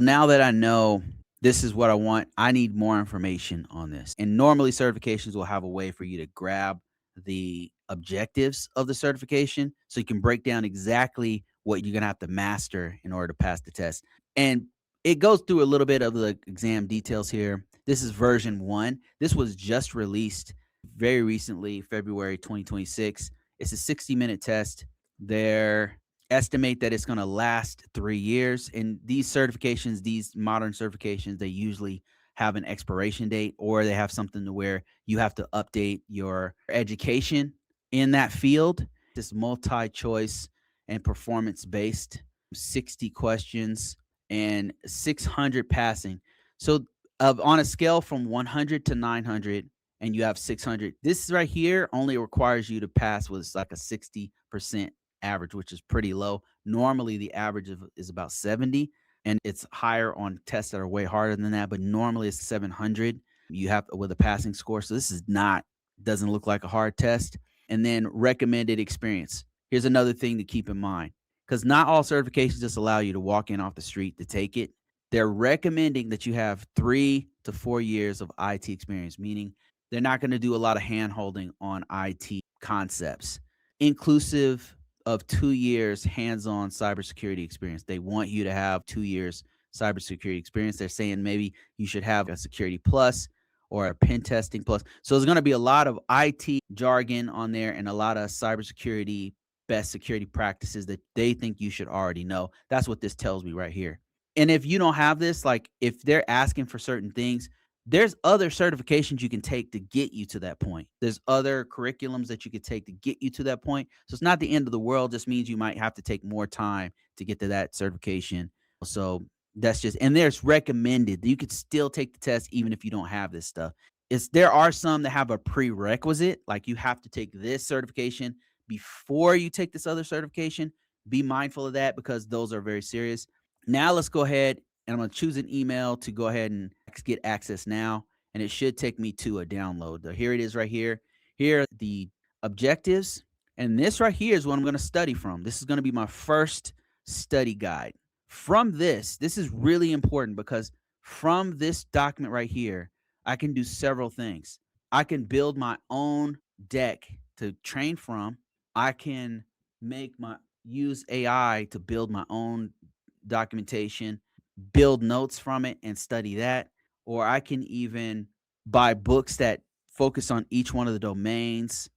Now that I know this is what I want, I need more information on this. And normally certifications will have a way for you to grab the objectives of the certification so you can break down exactly what you're going to have to master in order to pass the test. And it goes through a little bit of the exam details here. This is version 1. This was just released very recently, February 2026. It's a 60-minute test. They're estimate that it's going to last 3 years. And these certifications, these modern certifications, they usually have an expiration date or they have something to where you have to update your education in that field. This multi choice and performance based 60 questions and 600 passing. So, on a scale from 100 to 900, and you have 600, this right here only requires you to pass with like a 60% average, which is pretty low. Normally, the average is about 70, and it's higher on tests that are way harder than that. But normally, it's 700. You have with a passing score. So this is not doesn't look like a hard test. And then recommended experience. Here's another thing to keep in mind because not all certifications just allow you to walk in off the street to take it. They're recommending that you have 3 to 4 years of IT experience, meaning they're not going to do a lot of hand holding on IT concepts, inclusive of 2 years hands-on cybersecurity experience. They want you to have 2 years cybersecurity experience. They're saying maybe you should have a security plus or a pen testing plus. So there's going to be a lot of IT jargon on there and a lot of cybersecurity best security practices that they think you should already know. That's what this tells me right here. And if you don't have this, like if they're asking for certain things, there's other certifications you can take to get you to that point. There's other curriculums that you could take to get you to that point. So it's not the end of the world, just means you might have to take more time to get to that certification. So that's just and there's recommended. You could still take the test even if you don't have this stuff. It's there are some that have a prerequisite, like you have to take this certification before you take this other certification. Be mindful of that because those are very serious. Now let's go ahead and I'm going to choose an email to go ahead and get access now. And it should take me to a download. Here it is right here. Here are the objectives. And this right here is what I'm going to study from. This is going to be my first study guide. From this is really important because from this document right here, I can do several things. I can build my own deck to train from. I can make my use AI to build my own documentation, build notes from it and study that. Or I can even buy books that focus on each one of the domains.